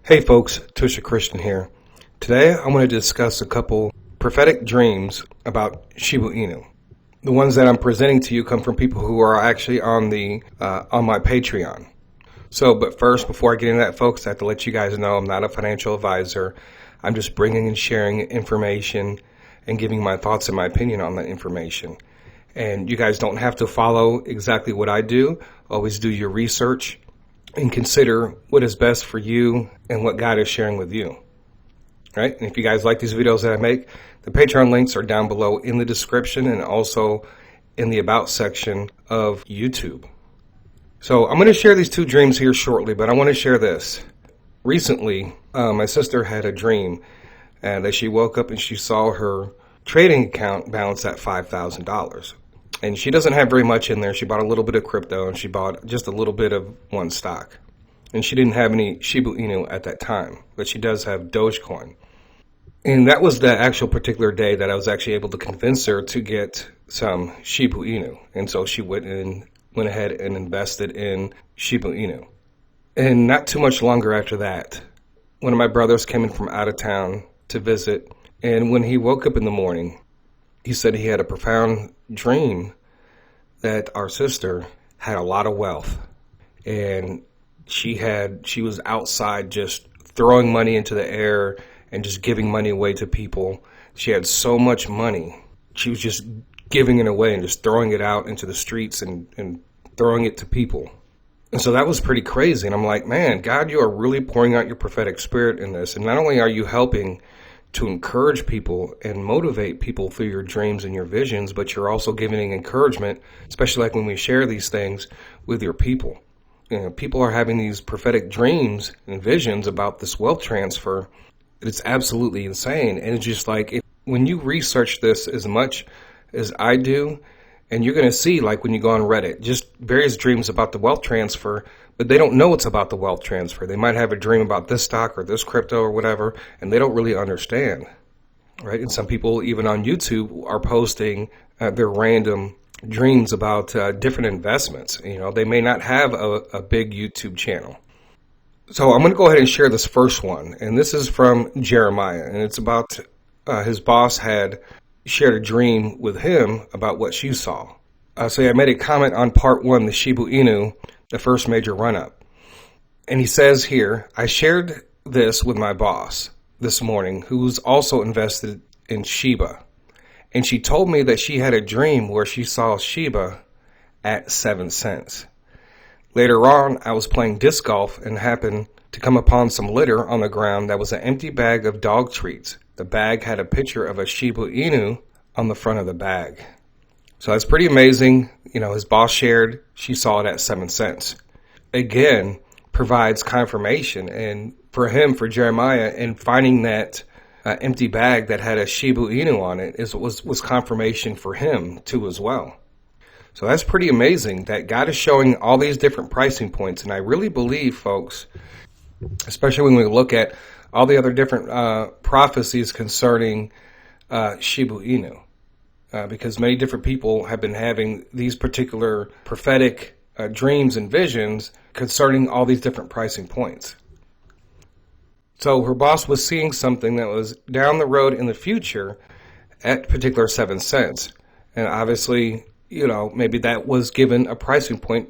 Hey folks, Tusha Christian here. Today I want to discuss a couple prophetic dreams about Shiba Inu. The ones that I'm presenting to you come from people who are actually on my Patreon. But first, before I get into that, folks, I have to let you guys know I'm not a financial advisor. I'm just bringing and sharing information and giving my thoughts and my opinion on that information. And you guys don't have to follow exactly what I do. Always do your research and consider what is best for you and what God is sharing with you. Right? And if you guys like these videos that I make, the Patreon links are down below in the description and also in the About section of YouTube. So I'm going to share these two dreams here shortly, but I want to share this. Recently, my sister had a dream that she woke up and she saw her trading account balance at $5,000. And she doesn't have very much in there. She bought a little bit of crypto and she bought just a little bit of one stock. And she didn't have any Shiba Inu at that time, but she does have Dogecoin. And that was the actual particular day that I was actually able to convince her to get some Shiba Inu. And so she went ahead and invested in Shiba Inu. And not too much longer after that, one of my brothers came in from out of town to visit. And when he woke up in the morning, he said he had a profound dream that our sister had a lot of wealth. And she was outside just throwing money into the air and just giving money away to people. She had so much money. She was just giving it away and just throwing it out into the streets and throwing it to people. And so that was pretty crazy. And I'm like, man, God, you are really pouring out your prophetic spirit in this. And not only are you helping to encourage people and motivate people through your dreams and your visions, but you're also giving encouragement, especially like when we share these things with your people. You know, people are having these prophetic dreams and visions about this wealth transfer. It's absolutely insane. And it's just like, when you research this as much as I do, and you're going to see, like when you go on Reddit, just various dreams about the wealth transfer, but they don't know it's about the wealth transfer. They might have a dream about this stock or this crypto or whatever, and they don't really understand, right? And some people, even on YouTube, are posting their random dreams about different investments. You know, they may not have a big YouTube channel. So I'm going to go ahead and share this first one, and this is from Jeremiah, and it's about his boss had shared a dream with him about what she saw. So I made a comment on part one, the Shiba Inu, the first major run-up. And he says here, I shared this with my boss this morning, who's also invested in Shiba. And she told me that she had a dream where she saw Shiba at 7 cents. Later on, I was playing disc golf and happened to come upon some litter on the ground that was an empty bag of dog treats. The bag had a picture of a Shiba Inu on the front of the bag. So that's pretty amazing. You know, his boss shared, she saw it at 7 cents. Again, provides confirmation. And for him, for Jeremiah, and finding that empty bag that had a Shiba Inu on it was confirmation for him too as well. So that's pretty amazing that God is showing all these different pricing points. And I really believe, folks, especially when we look at all the other different prophecies concerning Shiba Inu. Because many different people have been having these particular prophetic dreams and visions concerning all these different pricing points. So her boss was seeing something that was down the road in the future at particular 7 cents. And obviously, you know, maybe that was given a pricing point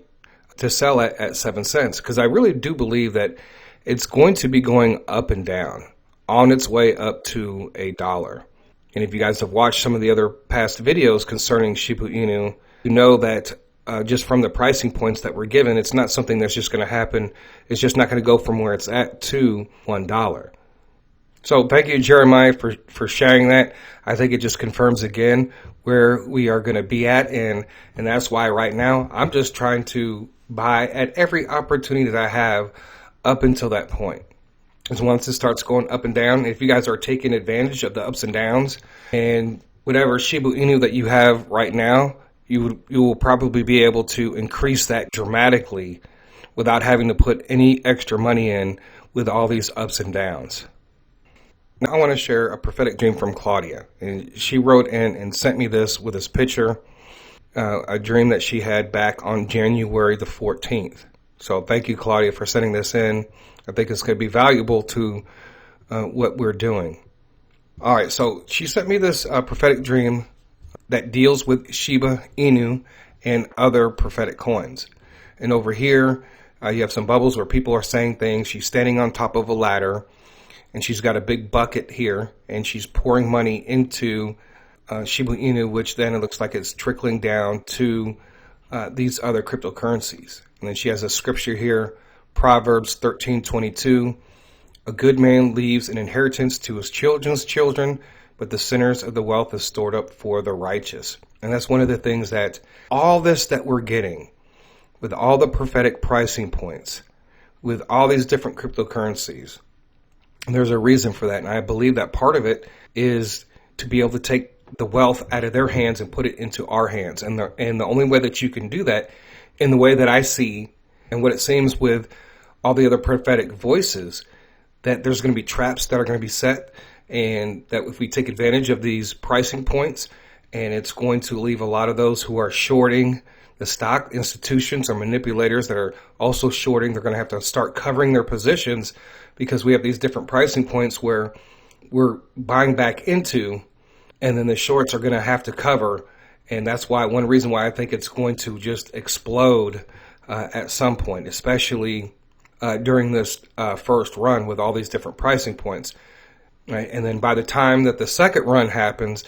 to sell at 7 cents. Because I really do believe that it's going to be going up and down on its way up to $1. And if you guys have watched some of the other past videos concerning Shiba Inu, you know that just from the pricing points that were given, it's not something that's just going to happen. It's just not going to go from where it's at to $1. So thank you, Jeremiah, for sharing that. I think it just confirms again where we are going to be at. And that's why right now I'm just trying to buy at every opportunity that I have up until that point. Because once it starts going up and down, if you guys are taking advantage of the ups and downs and whatever Shiba Inu that you have right now, you will probably be able to increase that dramatically without having to put any extra money in with all these ups and downs. Now I want to share a prophetic dream from Claudia. And she wrote in and sent me this with this picture, a dream that she had back on January the 14th. So thank you, Claudia, for sending this in. I think it's going to be valuable to what we're doing. All right, so she sent me this prophetic dream that deals with Shiba Inu and other prophetic coins. And over here, you have some bubbles where people are saying things. She's standing on top of a ladder, and she's got a big bucket here, and she's pouring money into Shiba Inu, which then it looks like it's trickling down to these other cryptocurrencies. And then she has a scripture here, Proverbs 13:22. A good man leaves an inheritance to his children's children, but the sinners of the wealth is stored up for the righteous. And that's one of the things that all this that we're getting, with all the prophetic pricing points, with all these different cryptocurrencies, there's a reason for that. And I believe that part of it is to be able to take the wealth out of their hands and put it into our hands. And the only way that you can do that, in the way that I see and what it seems with all the other prophetic voices, that there's going to be traps that are going to be set, and that if we take advantage of these pricing points, and it's going to leave a lot of those who are shorting the stock, institutions or manipulators that are also shorting, they're going to have to start covering their positions, because we have these different pricing points where we're buying back into, and then the shorts are going to have to cover. And that's why, one reason why I think it's going to just explode at some point, especially during this first run with all these different pricing points. Right? And then by the time that the second run happens,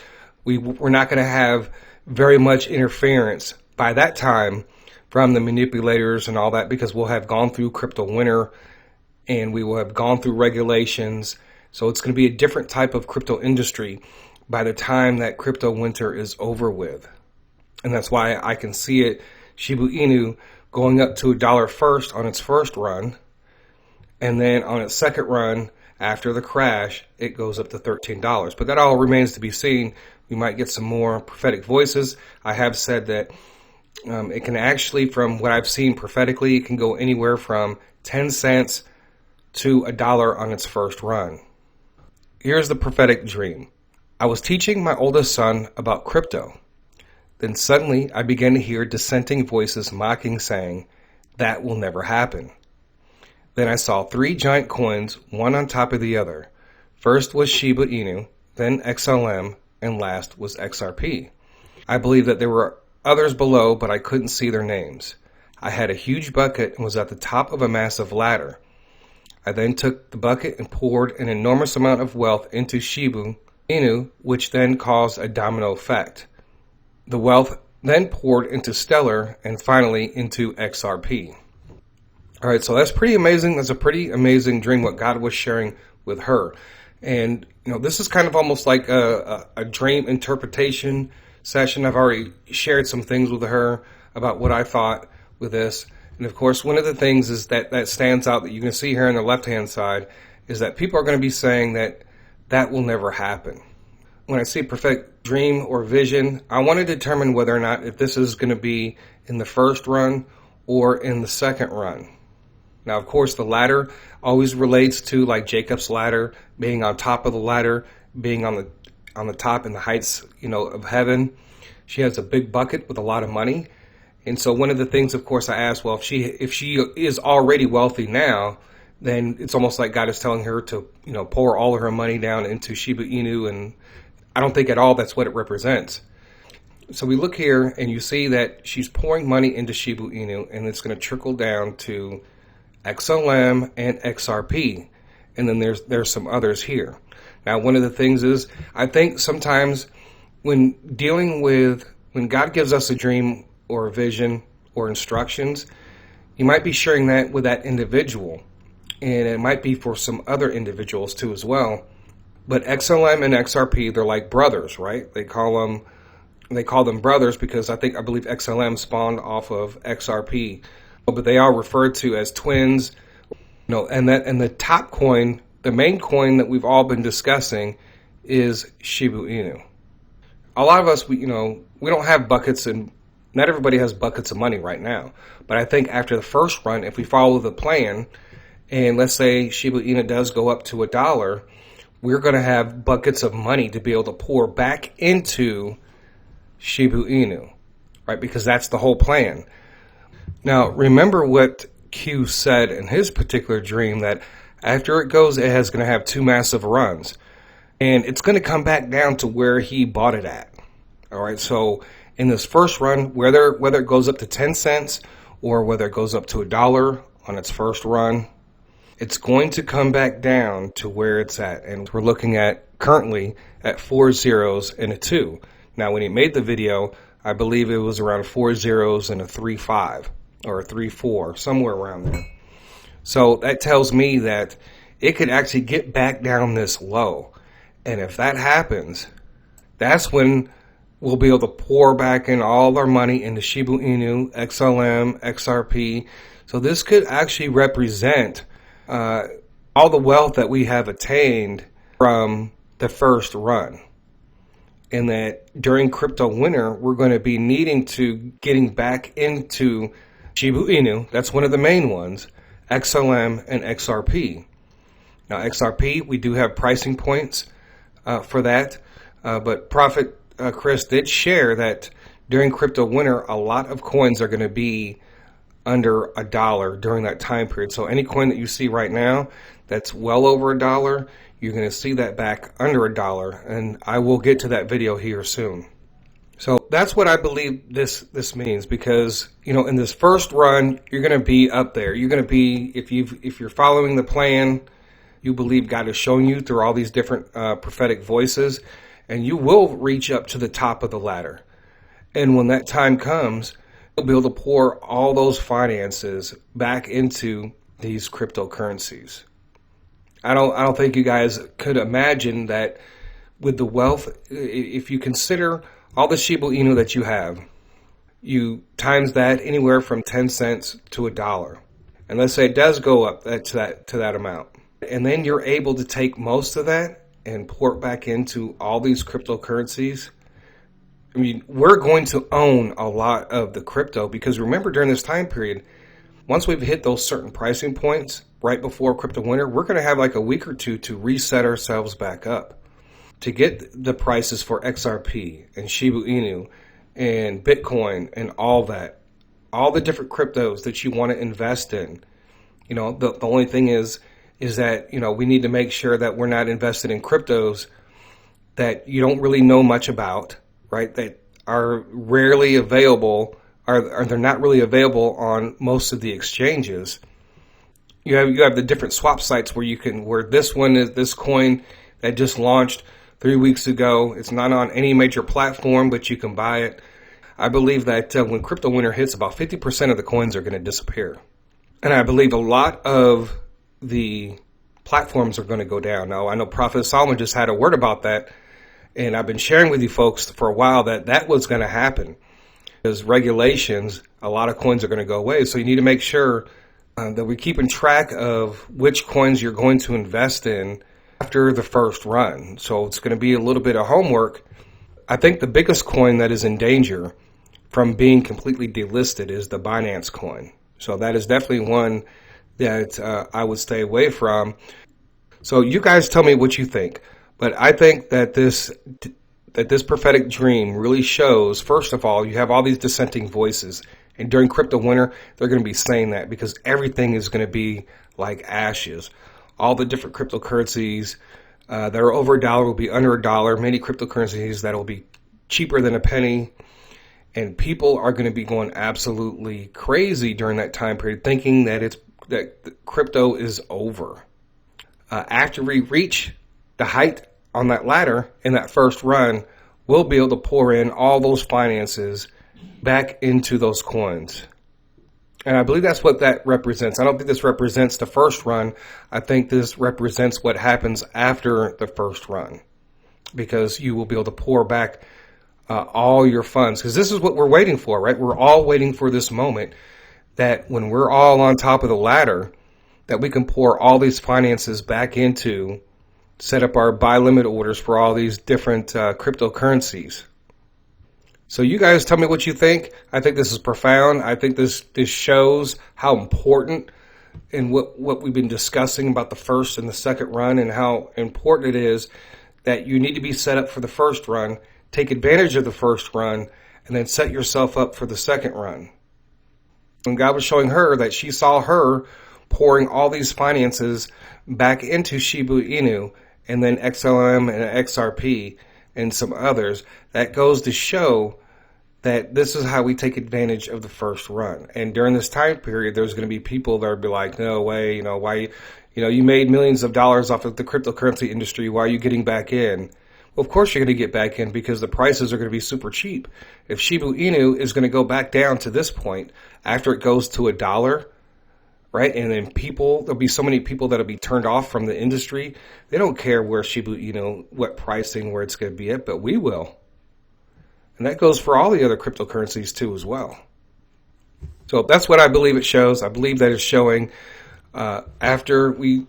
we're not going to have very much interference by that time from the manipulators and all that, because we'll have gone through crypto winter and we will have gone through regulations. So it's going to be a different type of crypto industry by the time that crypto winter is over with. And that's why I can see it, Shiba Inu, going up to $1 first on its first run. And then on its second run, after the crash, it goes up to $13. But that all remains to be seen. We might get some more prophetic voices. I have said that it can actually, from what I've seen prophetically, it can go anywhere from 10 cents to $1 on its first run. Here's the prophetic dream. I was teaching my oldest son about crypto. Then suddenly I began to hear dissenting voices mocking, saying, "That will never happen." Then I saw 3 giant coins, one on top of the other. First was Shiba Inu, then XLM, and last was XRP. I believe that there were others below, but I couldn't see their names. I had a huge bucket and was at the top of a massive ladder. I then took the bucket and poured an enormous amount of wealth into Shiba Inu, which then caused a domino effect. The wealth then poured into Stellar and finally into XRP. All right, so that's pretty amazing. That's a pretty amazing dream, what God was sharing with her. And, this is kind of almost like a dream interpretation session. I've already shared some things with her about what I thought with this. And of course, one of the things is that stands out that you can see here on the left-hand side is that people are going to be saying that will never happen. When I see prophetic dream or vision, I want to determine whether or not if this is going to be in the first run or in the second run. Now, of course, the ladder always relates to like Jacob's ladder, being on top of the ladder, being on the top in the heights, of heaven. She has a big bucket with a lot of money. And so one of the things, of course, I asked, well, if she is already wealthy now, then it's almost like God is telling her to, pour all of her money down into Shiba Inu. And I don't think at all that's what it represents. So we look here and you see that she's pouring money into Shiba Inu, and it's going to trickle down to XLM and XRP. And then there's some others here. Now, one of the things is, I think sometimes when God gives us a dream or a vision or instructions, you might be sharing that with that individual. And it might be for some other individuals too as well. But XLM and XRP, they're like brothers, right? They call them brothers because I believe XLM spawned off of XRP. But they are referred to as twins. And the top coin, the main coin that we've all been discussing, is Shiba Inu. A lot of us, we don't have buckets, and not everybody has buckets of money right now. But I think after the first run, if we follow the plan, and let's say Shiba Inu does go up to $1, we're going to have buckets of money to be able to pour back into Shiba Inu, right? Because that's the whole plan. Now, remember what Q said in his particular dream that after it goes, it has going to have two massive runs. And it's going to come back down to where he bought it at. All right, so in this first run, whether it goes up to 10 cents or whether it goes up to $1 on its first run, it's going to come back down to where it's at. And we're looking at currently at 4 zeros and a 2. Now, when he made the video, I believe it was around 4 zeros and a 3.5 or a 3.4, somewhere around there. So that tells me that it could actually get back down this low. And if that happens, that's when we'll be able to pour back in all our money into Shiba Inu, XLM, XRP. So this could actually represent all the wealth that we have attained from the first run. And that during crypto winter, we're going to be needing to getting back into Shiba Inu. That's one of the main ones, XLM and XRP. Now, XRP, we do have pricing points for that, but Prophet Chris did share that during crypto winter, a lot of coins are going to be under $1 during that time period. So any coin that you see right now that's well over $1, you're going to see that back under $1, and I will get to that video here soon. So that's what I believe this means, because in this first run, you're going to be up there. You're going to be, if you're following the plan, you believe God is showing you through all these different prophetic voices, and you will reach up to the top of the ladder. And when that time comes, you'll be able to pour all those finances back into these cryptocurrencies. I don't think you guys could imagine that with the wealth, if you consider all the Shiba Inu that you have, you times that anywhere from 10 cents to $1. And let's say it does go up to that amount. And then you're able to take most of that and pour it back into all these cryptocurrencies. I mean, we're going to own a lot of the crypto, because remember, during this time period, once we've hit those certain pricing points right before crypto winter, we're going to have like a week or two to reset ourselves back up to get the prices for XRP and Shiba Inu and Bitcoin and all that, all the different cryptos that you want to invest in. The only thing is that, we need to make sure that we're not invested in cryptos that you don't really know much about, right? That are rarely available, or they're not really available on most of the exchanges. You have the different swap sites where this one is this coin that just launched 3 weeks ago. It's not on any major platform, but you can buy it. I believe that when crypto winter hits, about 50% of the coins are going to disappear. And I believe a lot of the platforms are going to go down. Now, I know Prophet Solomon just had a word about that, and I've been sharing with you folks for a while that was going to happen. Because regulations, a lot of coins are going to go away. So you need to make sure that we're keeping track of which coins you're going to invest in after the first run. So it's going to be a little bit of homework. I think the biggest coin that is in danger from being completely delisted is the Binance coin. So that is definitely one that I would stay away from. So you guys tell me what you think. But I think that this prophetic dream really shows, first of all, you have all these dissenting voices. And during crypto winter, they're going to be saying that because everything is going to be like ashes. All the different cryptocurrencies that are over $1 will be under $1. Many cryptocurrencies that will be cheaper than a penny. And people are going to be going absolutely crazy during that time period, thinking that crypto is over. After we reach the height on that ladder in that first run, we'll be able to pour in all those finances back into those coins. And I believe that's what that represents. I don't think this represents the first run. I think this represents what happens after the first run, because you will be able to pour back all your funds, because this is what we're waiting for, right? We're all waiting for this moment that when we're all on top of the ladder, that we can pour all these finances back into, set up our buy limit orders for all these different cryptocurrencies. So you guys tell me what you think. I think this is profound. I think this shows how important and what we've been discussing about the first and the second run, and how important it is that you need to be set up for the first run, take advantage of the first run, and then set yourself up for the second run. When God was showing her that she saw her pouring all these finances back into Shiba Inu and then XLM and XRP and some others, that goes to show that this is how we take advantage of the first run. And during this time period, there's going to be people that will be like, no way, why, you made millions of dollars off of the cryptocurrency industry. Why are you getting back in? Well, of course you're going to get back in because the prices are going to be super cheap. If Shiba Inu is going to go back down to this point after it goes to $1, right? And then there'll be so many people that'll be turned off from the industry. They don't care where Shiba Inu, what pricing, where it's going to be at, but we will. And that goes for all the other cryptocurrencies too as well. So that's what I believe it shows. I believe that it's showing after we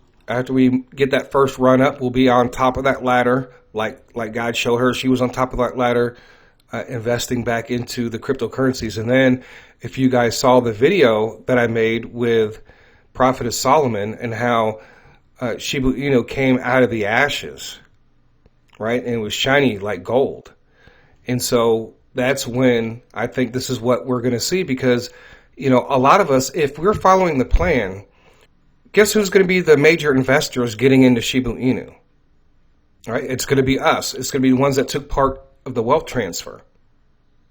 get that first run up, we'll be on top of that ladder, like God showed her. She was on top of that ladder, investing back into the cryptocurrencies. And then if you guys saw the video that I made with Prophetess Solomon and how Shiba Inu came out of the ashes, right? And it was shiny like gold. And so that's when I think this is what we're going to see because, a lot of us, if we're following the plan, guess who's going to be the major investors getting into Shiba Inu? Right? It's going to be us. It's going to be the ones that took part of the wealth transfer.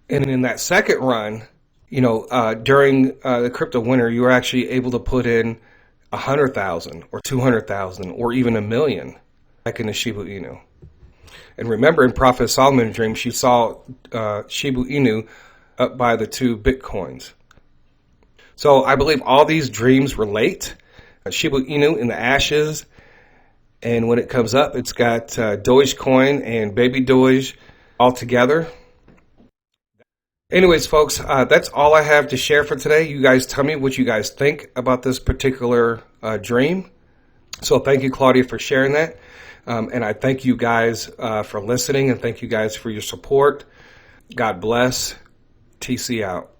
And in that second run, during the crypto winter, you were actually able to put in 100,000 or 200,000 or even $1 million back into Shiba Inu. And remember, in Prophet Solomon's dream, she saw Shiba Inu up by the 2 Bitcoins. So I believe all these dreams relate. Shiba Inu in the ashes, and when it comes up, it's got Dogecoin and Baby Doge all together. Anyways, folks, that's all I have to share for today. You guys tell me what you guys think about this particular dream. So thank you, Claudia, for sharing that. And I thank you guys for listening, and thank you guys for your support. God bless. TC out.